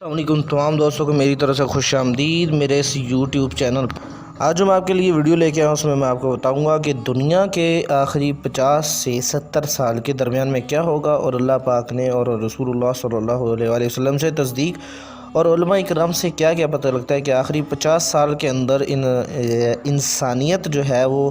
السلام علیکم تمام دوستوں کو میری طرف سے خوش آمدید میرے اس یوٹیوب چینل پر۔ آج جو میں آپ کے لیے ویڈیو لے کے آیا ہوں اس میں آپ کو بتاؤں گا کہ دنیا کے آخری 50 سے 70 سال کے درمیان میں کیا ہوگا، اور اللہ پاک نے اور رسول اللہ صلی اللہ علیہ وآلہ وسلم سے تصدیق اور علماء اکرام سے کیا پتہ لگتا ہے کہ آخری 50 سال کے اندر انسانیت جو ہے وہ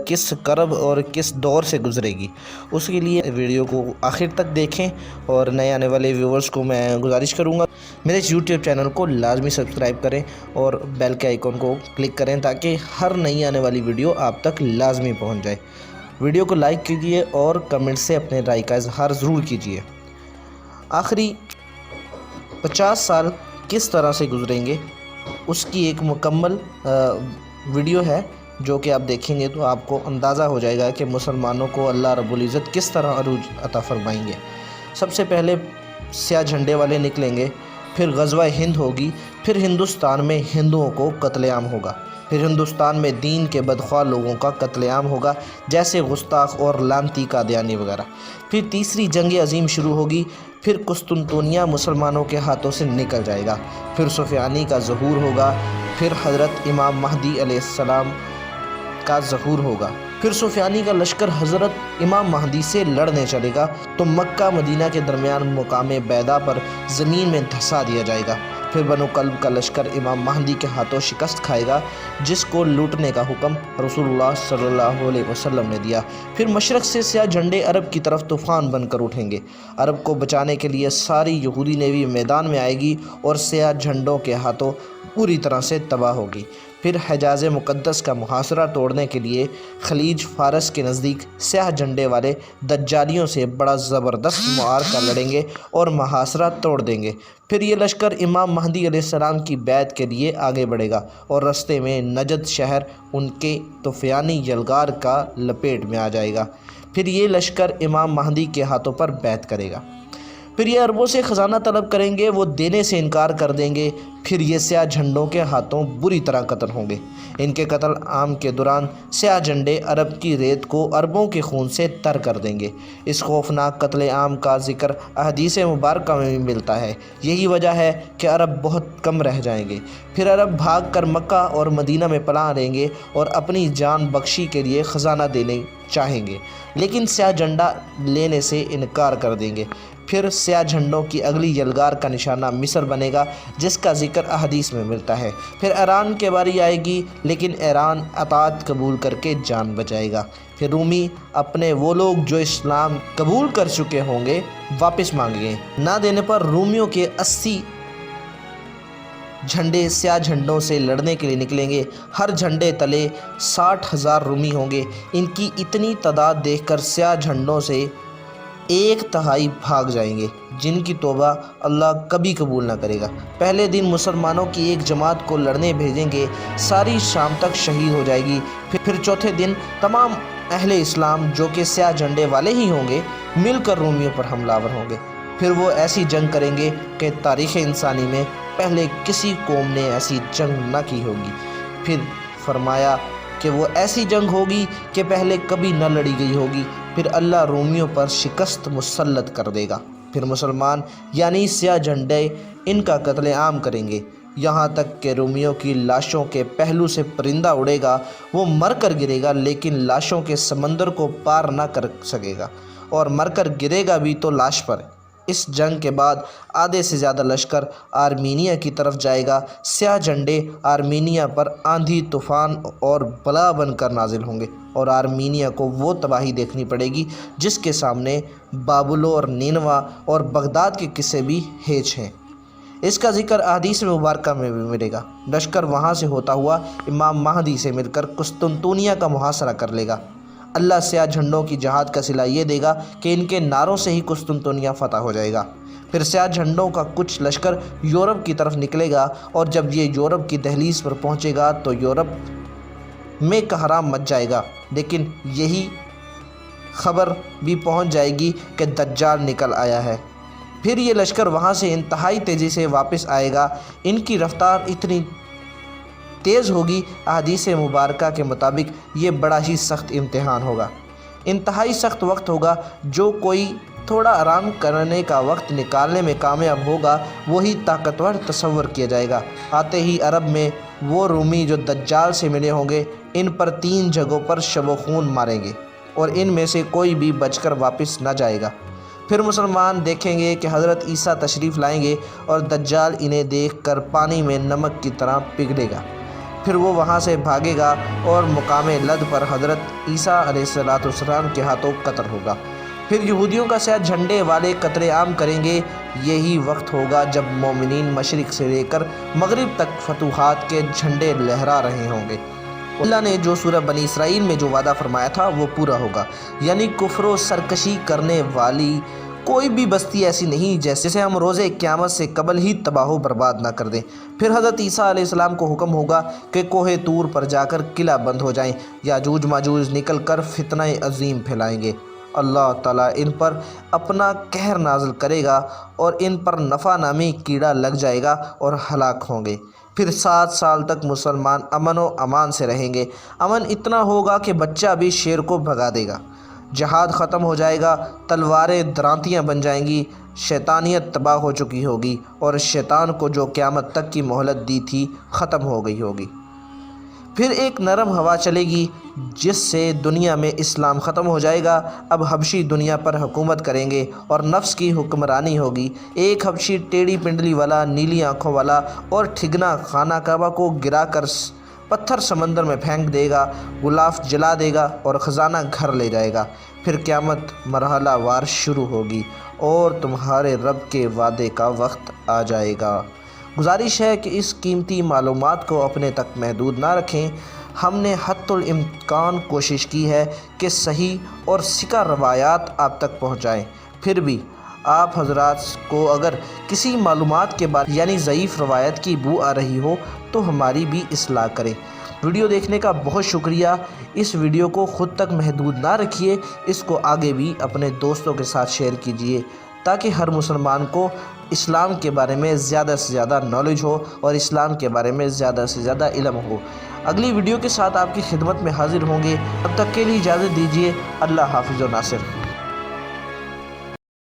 کس کرب اور کس دور سے گزرے گی۔ اس کے لیے ویڈیو کو آخر تک دیکھیں، اور نئے آنے والے ویورز کو میں گزارش کروں گا میرے اس یوٹیوب چینل کو لازمی سبسکرائب کریں اور بیل کے آئیکن کو کلک کریں تاکہ ہر نئی آنے والی ویڈیو آپ تک لازمی پہنچ جائے۔ ویڈیو کو لائک کیجئے اور کمنٹ سے اپنے رائے کا اظہار ضرور کیجئے۔ آخری 50 سال کس طرح سے گزریں گے اس کی ایک مکمل ویڈیو ہے جو کہ آپ دیکھیں گے تو آپ کو اندازہ ہو جائے گا کہ مسلمانوں کو اللہ رب العزت کس طرح عروج عطا فرمائیں گے۔ سب سے پہلے سیاہ جھنڈے والے نکلیں گے، پھر غزوہ ہند ہوگی، پھر ہندوستان میں ہندوؤں کو قتل عام ہوگا، پھر ہندوستان میں دین کے بدخواہ لوگوں کا قتل عام ہوگا جیسے گستاخ اور لانتی قادیانی وغیرہ، پھر تیسری جنگ عظیم شروع ہوگی، پھر قسطنطنیہ مسلمانوں کے ہاتھوں سے نکل جائے گا، پھر سفیانی کا ظہور ہوگا، پھر حضرت امام مہدی علیہ السلام کا ظہور ہوگا، پھر سفیانی کا لشکر حضرت امام مہدی سے لڑنے چلے گا تو مکہ مدینہ کے درمیان مقام بیدا پر زمین میں دھسا دیا جائے گا، پھر بنو کلب کا لشکر امام مہدی کے ہاتھوں شکست کھائے گا جس کو لوٹنے کا حکم رسول اللہ صلی اللہ علیہ وسلم نے دیا، پھر مشرق سے سیاہ جھنڈے عرب کی طرف طوفان بن کر اٹھیں گے، عرب کو بچانے کے لیے ساری یہودی نیوی میدان میں آئے گی اور سیاہ جھنڈوں کے ہاتھوں پوری طرح سے تباہ ہوگی، پھر حجاز مقدس کا محاصرہ توڑنے کے لیے خلیج فارس کے نزدیک سیاہ جھنڈے والے دجالیوں سے بڑا زبردست معرکہ لڑیں گے اور محاصرہ توڑ دیں گے، پھر یہ لشکر امام مہدی علیہ السلام کی بیعت کے لیے آگے بڑھے گا اور رستے میں نجد شہر ان کے طوفانی یلغار کا لپیٹ میں آ جائے گا، پھر یہ لشکر امام مہدی کے ہاتھوں پر بیعت کرے گا، پھر یہ عربوں سے خزانہ طلب کریں گے، وہ دینے سے انکار کر دیں گے، پھر یہ سیاہ جھنڈوں کے ہاتھوں بری طرح قتل ہوں گے۔ ان کے قتل عام کے دوران سیاہ جھنڈے عرب کی ریت کو عربوں کے خون سے تر کر دیں گے۔ اس خوفناک قتل عام کا ذکر احادیث مبارکہ میں بھی ملتا ہے۔ یہی وجہ ہے کہ عرب بہت کم رہ جائیں گے، پھر عرب بھاگ کر مکہ اور مدینہ میں پناہ لیں گے اور اپنی جان بخشی کے لیے خزانہ دینے چاہیں گے، لیکن سیاہ جھنڈا لینے سے انکار کر دیں گے۔ پھر سیاہ جھنڈوں کی اگلی یلغار کا نشانہ مصر بنے گا جس کا ذکر احادیث میں ملتا ہے، پھر ایران کے باری آئے گی لیکن ایران اطاعت قبول کر کے جان بچائے گا، پھر رومی اپنے وہ لوگ جو اسلام قبول کر چکے ہوں گے واپس مانگیں گے، نہ دینے پر رومیوں کے 80 جھنڈے سیاہ جھنڈوں سے لڑنے کے لیے نکلیں گے، ہر جھنڈے تلے 60,000 رومی ہوں گے۔ ان کی اتنی تعداد دیکھ کر سیاہ جھنڈوں سے 1/3 بھاگ جائیں گے جن کی توبہ اللہ کبھی قبول نہ کرے گا۔ پہلے دن مسلمانوں کی ایک جماعت کو لڑنے بھیجیں گے، ساری شام تک شہید ہو جائے گی، پھر چوتھے دن تمام اہل اسلام جو کہ سیاہ جھنڈے والے ہی ہوں گے مل کر رومیوں پر حملہ آور ہوں گے، پھر وہ ایسی جنگ کریں گے کہ تاریخ انسانی میں پہلے کسی قوم نے ایسی جنگ نہ کی ہوگی، پھر فرمایا کہ وہ ایسی جنگ ہوگی کہ پہلے کبھی نہ لڑی گئی ہوگی، پھر اللہ رومیوں پر شکست مسلط کر دے گا، پھر مسلمان یعنی سیاہ جھنڈے ان کا قتل عام کریں گے، یہاں تک کہ رومیوں کی لاشوں کے پہلو سے پرندہ اڑے گا، وہ مر کر گرے گا لیکن لاشوں کے سمندر کو پار نہ کر سکے گا، اور مر کر گرے گا بھی تو لاش پر۔ اس جنگ کے بعد آدھے سے زیادہ لشکر آرمینیا کی طرف جائے گا، سیاہ جھنڈے آرمینیا پر آندھی طوفان اور بلا بن کر نازل ہوں گے، اور آرمینیا کو وہ تباہی دیکھنی پڑے گی جس کے سامنے بابلو اور نینوا اور بغداد کے قصے بھی ہیچ ہیں۔ اس کا ذکر احادیث مبارکہ میں بھی ملے گا۔ لشکر وہاں سے ہوتا ہوا امام مہدی سے مل کر قسطنطنیہ کا محاصرہ کر لے گا۔ اللہ سیاہ جھنڈوں کی جہاد کا صلہ یہ دے گا کہ ان کے نعروں سے ہی قسطنطنیہ فتح ہو جائے گا۔ پھر سیاہ جھنڈوں کا کچھ لشکر یورپ کی طرف نکلے گا، اور جب یہ یورپ کی دہلیز پر پہنچے گا تو یورپ میں قحرام مچ جائے گا، لیکن یہی خبر بھی پہنچ جائے گی کہ دجال نکل آیا ہے۔ پھر یہ لشکر وہاں سے انتہائی تیزی سے واپس آئے گا، ان کی رفتار اتنی تیز ہوگی، احادیث مبارکہ کے مطابق یہ بڑا ہی سخت امتحان ہوگا، انتہائی سخت وقت ہوگا، جو کوئی تھوڑا آرام کرنے کا وقت نکالنے میں کامیاب ہوگا وہی طاقتور تصور کیا جائے گا۔ آتے ہی عرب میں وہ رومی جو دجال سے ملے ہوں گے ان پر 3 جگہوں پر شب و خون ماریں گے اور ان میں سے کوئی بھی بچ کر واپس نہ جائے گا۔ پھر مسلمان دیکھیں گے کہ حضرت عیسیٰ تشریف لائیں گے اور دجال انہیں دیکھ کر پانی میں نمک کی طرح پگھلے گا۔ پھر وہ وہاں سے بھاگے گا اور مقام لد پر حضرت عیسیٰ علیہ السلام کے ہاتھوں قتل ہوگا۔ پھر یہودیوں کا سیاہ جھنڈے والے قتل عام کریں گے۔ یہی وقت ہوگا جب مومنین مشرق سے لے کر مغرب تک فتوحات کے جھنڈے لہرا رہے ہوں گے۔ اللہ نے جو سورہ بنی اسرائیل میں جو وعدہ فرمایا تھا وہ پورا ہوگا، یعنی کفر و سرکشی کرنے والی کوئی بھی بستی ایسی نہیں جیسے ہم روز قیامت سے قبل ہی تباہ و برباد نہ کر دیں۔ پھر حضرت عیسیٰ علیہ السلام کو حکم ہوگا کہ کوہ طور پر جا کر قلعہ بند ہو جائیں، یاجوج ماجوج نکل کر فتنہ عظیم پھیلائیں گے۔ اللہ تعالیٰ ان پر اپنا قہر نازل کرے گا اور ان پر نفع نامی کیڑا لگ جائے گا اور ہلاک ہوں گے۔ پھر 7 سال تک مسلمان امن و امان سے رہیں گے۔ امن اتنا ہوگا کہ بچہ بھی شیر کو بھگا دے گا۔ جہاد ختم ہو جائے گا، تلواریں درانتیاں بن جائیں گی، شیطانیت تباہ ہو چکی ہوگی اور شیطان کو جو قیامت تک کی مہلت دی تھی ختم ہو گئی ہوگی۔ پھر ایک نرم ہوا چلے گی جس سے دنیا میں اسلام ختم ہو جائے گا۔ اب حبشی دنیا پر حکومت کریں گے اور نفس کی حکمرانی ہوگی۔ ایک حبشی ٹیڑھی پنڈلی والا، نیلی آنکھوں والا اور ٹھگنا خانہ کعبہ کو گرا کر پتھر سمندر میں پھینک دے گا، غلاف جلا دے گا اور خزانہ گھر لے جائے گا۔ پھر قیامت مرحلہ وار شروع ہوگی اور تمہارے رب کے وعدے کا وقت آ جائے گا۔ گزارش ہے کہ اس قیمتی معلومات کو اپنے تک محدود نہ رکھیں۔ ہم نے حتی الامکان کوشش کی ہے کہ صحیح اور ثقہ روایات آپ تک پہنچائیں۔ پھر بھی آپ حضرات کو اگر کسی معلومات کے بارے یعنی ضعیف روایت کی بو آ رہی ہو تو ہماری بھی اصلاح کریں۔ ویڈیو دیکھنے کا بہت شکریہ۔ اس ویڈیو کو خود تک محدود نہ رکھیے، اس کو آگے بھی اپنے دوستوں کے ساتھ شیئر کیجیے تاکہ ہر مسلمان کو اسلام کے بارے میں زیادہ سے زیادہ نالج ہو اور اسلام کے بارے میں زیادہ سے زیادہ علم ہو۔ اگلی ویڈیو کے ساتھ آپ کی خدمت میں حاضر ہوں گے، تب تک کے لیے اجازت دیجیے۔ اللہ حافظ و ناصر۔